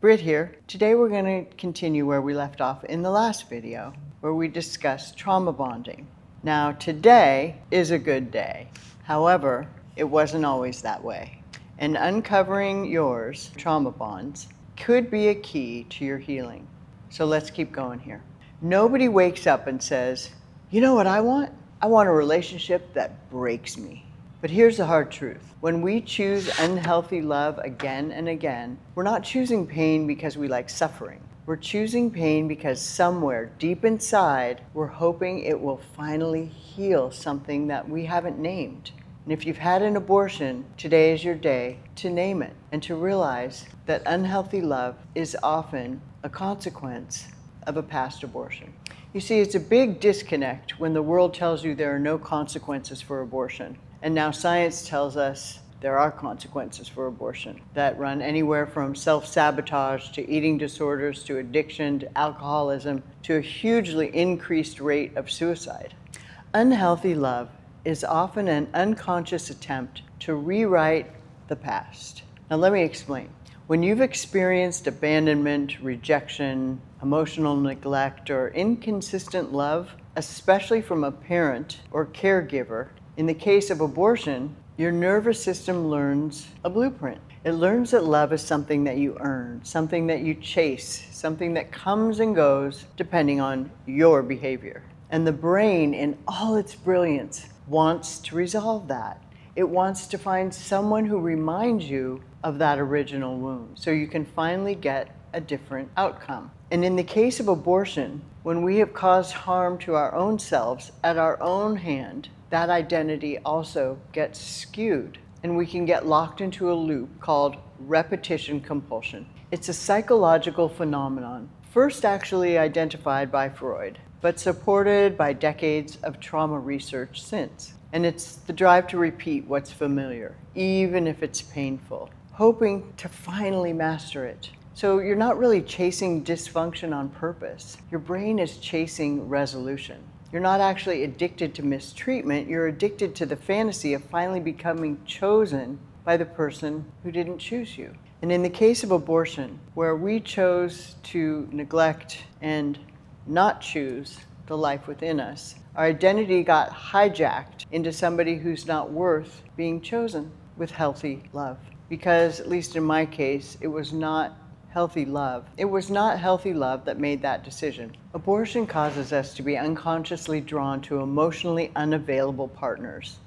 Britt here. Today we're going to continue where we left off in the last video, where we discussed trauma bonding. Now today is a good day. However, it wasn't always that way. And uncovering yours, trauma bonds, could be a key to your healing. So let's keep going here. Nobody wakes up and says, you know what I want? I want a relationship that breaks me. But here's the hard truth. When we choose unhealthy love again and again, we're not choosing pain because we like suffering. We're choosing pain because somewhere deep inside, we're hoping it will finally heal something that we haven't named. And if you've had an abortion, today is your day to name it and to realize that unhealthy love is often a consequence of a past abortion. You see, it's a big disconnect when the world tells you there are no consequences for abortion. And now science tells us there are consequences for abortion that run anywhere from self-sabotage to eating disorders to addiction to alcoholism to a hugely increased rate of suicide. Unhealthy love is often an unconscious attempt to rewrite the past. Now let me explain. When you've experienced abandonment, rejection, emotional neglect, or inconsistent love, especially from a parent or caregiver, in the case of abortion, your nervous system learns a blueprint. It learns that love is something that you earn, something that you chase, something that comes and goes depending on your behavior. And the brain, in all its brilliance, wants to resolve that. It wants to find someone who reminds you of that original wound so you can finally get a different outcome. And in the case of abortion, when we have caused harm to our own selves at our own hand, that identity also gets skewed and we can get locked into a loop called repetition compulsion. It's a psychological phenomenon, first actually identified by Freud, but supported by decades of trauma research since. And it's the drive to repeat what's familiar, even if it's painful, hoping to finally master it. So you're not really chasing dysfunction on purpose. Your brain is chasing resolution. You're not actually addicted to mistreatment, you're addicted to the fantasy of finally becoming chosen by the person who didn't choose you. And in the case of abortion, where we chose to neglect and not choose the life within us, our identity got hijacked into somebody who's not worth being chosen with healthy love. Because, at least in my case, it was not healthy love. It was not healthy love that made that decision. Abortion causes us to be unconsciously drawn to emotionally unavailable partners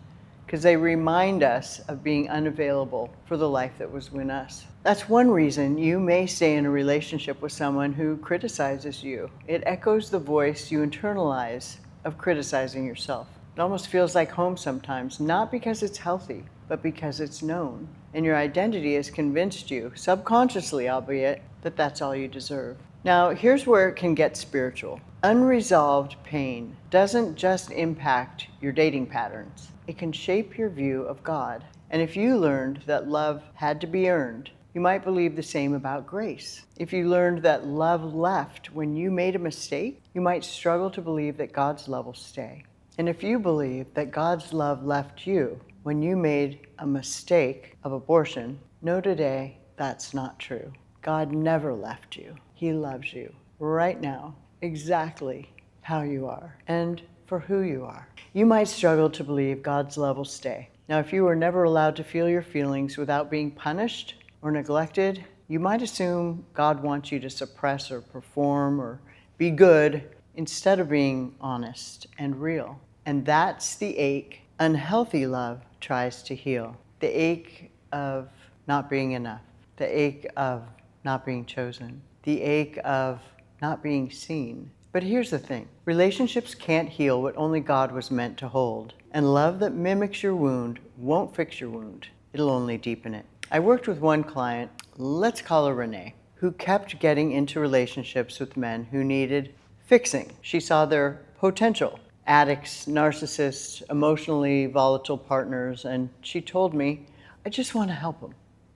because they remind us of being unavailable for the life that was within us. That's one reason you may stay in a relationship with someone who criticizes you. It echoes the voice you internalize of criticizing yourself. It almost feels like home sometimes, not because it's healthy, but because it's known. And your identity has convinced you, subconsciously albeit, that that's all you deserve. Now, here's where it can get spiritual. Unresolved pain doesn't just impact your dating patterns. It can shape your view of God. And if you learned that love had to be earned, you might believe the same about grace. If you learned that love left when you made a mistake, you might struggle to believe that God's love will stay. And if you believe that God's love left you when you made a mistake of abortion, know today that's not true. God never left you. He loves you right now, exactly how you are and for who you are. You might struggle to believe God's love will stay. Now, if you were never allowed to feel your feelings without being punished or neglected, you might assume God wants you to suppress or perform or be good instead of being honest and real. And that's the ache unhealthy love tries to heal. The ache of not being enough. The ache of not being chosen. The ache of not being seen. But here's the thing. Relationships can't heal what only God was meant to hold. And love that mimics your wound won't fix your wound. It'll only deepen it. I worked with one client, let's call her Renee, who kept getting into relationships with men who needed fixing. She saw their potential. Addicts, narcissists, emotionally volatile partners, and she told me, I just want to help them.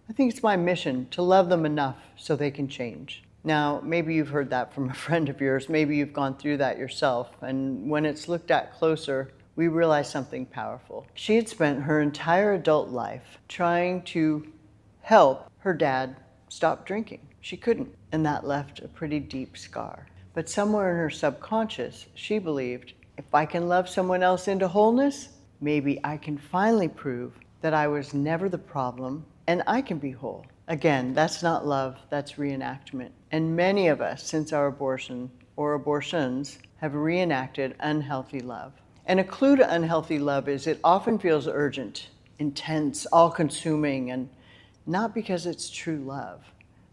I think it's my mission to love them enough so they can change. Now, maybe you've heard that from a friend of yours, maybe you've gone through that yourself, and when it's looked at closer, we realize something powerful. She had spent her entire adult life trying to help her dad stop drinking. She couldn't, and that left a pretty deep scar. But somewhere in her subconscious, she believed, if I can love someone else into wholeness, maybe I can finally prove that I was never the problem and I can be whole. Again, that's not love, that's reenactment. And many of us, since our abortion or abortions, have reenacted unhealthy love. And a clue to unhealthy love is it often feels urgent, intense, all-consuming, and not because it's true love,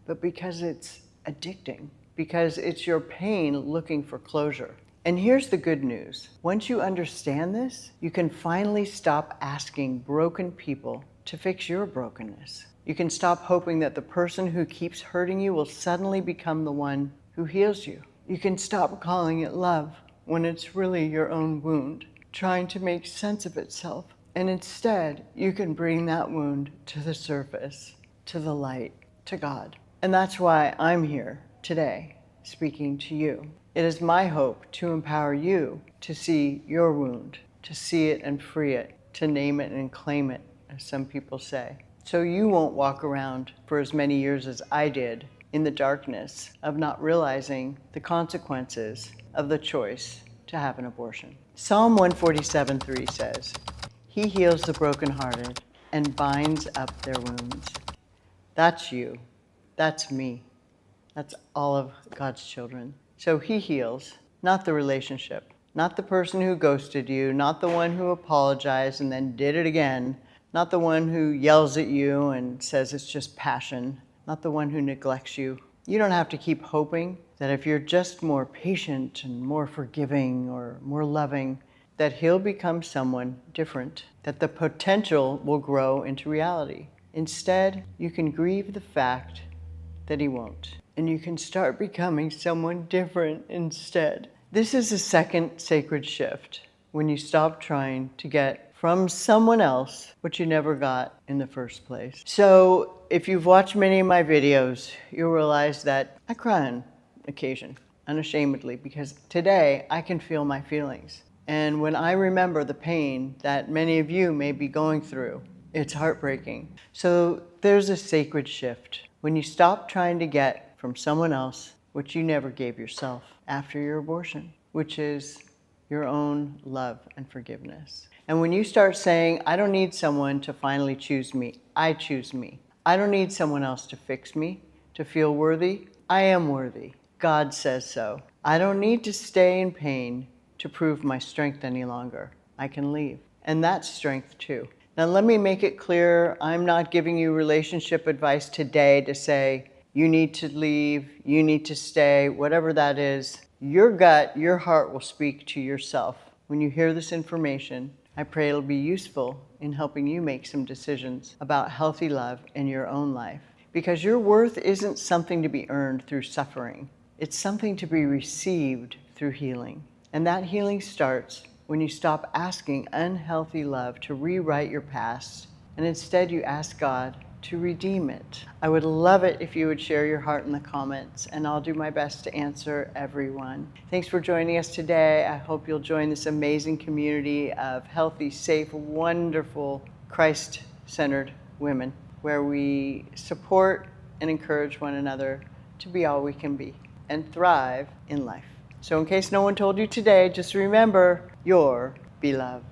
but because it's addicting, because it's your pain looking for closure. And here's the good news. Once you understand this, you can finally stop asking broken people to fix your brokenness. You can stop hoping that the person who keeps hurting you will suddenly become the one who heals you. You can stop calling it love when it's really your own wound, trying to make sense of itself. And instead, you can bring that wound to the surface, to the light, to God. And that's why I'm here today, speaking to you. It is my hope to empower you to see your wound, to see it and free it, to name it and claim it, as some people say. So you won't walk around for as many years as I did in the darkness of not realizing the consequences of the choice to have an abortion. Psalm 147:3 says, He heals the brokenhearted and binds up their wounds. That's you. That's me. That's all of God's children. So He heals, not the relationship, not the person who ghosted you, not the one who apologized and then did it again, not the one who yells at you and says it's just passion, not the one who neglects you. You don't have to keep hoping that if you're just more patient and more forgiving or more loving, that He'll become someone different, that the potential will grow into reality. Instead, you can grieve the fact that He won't, and you can start becoming someone different instead. This is a second sacred shift when you stop trying to get from someone else what you never got in the first place. So if you've watched many of my videos, you'll realize that I cry on occasion, unashamedly, because today I can feel my feelings. And when I remember the pain that many of you may be going through, it's heartbreaking. So there's a sacred shift when you stop trying to get from someone else what you never gave yourself after your abortion, which is your own love and forgiveness. And when you start saying, I don't need someone to finally choose me, I choose me. I don't need someone else to fix me, to feel worthy. I am worthy. God says so. I don't need to stay in pain to prove my strength any longer. I can leave. And that's strength too. Now let me make it clear, I'm not giving you relationship advice today to say, you need to leave, you need to stay, whatever that is. Your gut, your heart will speak to yourself. When you hear this information, I pray it'll be useful in helping you make some decisions about healthy love in your own life. Because your worth isn't something to be earned through suffering. It's something to be received through healing. And that healing starts when you stop asking unhealthy love to rewrite your past, and instead you ask God to redeem it. I would love it if you would share your heart in the comments, and I'll do my best to answer everyone. Thanks for joining us today. I hope you'll join this amazing community of healthy, safe, wonderful, Christ-centered women, where we support and encourage one another to be all we can be and thrive in life. So in case no one told you today, just remember, you're beloved.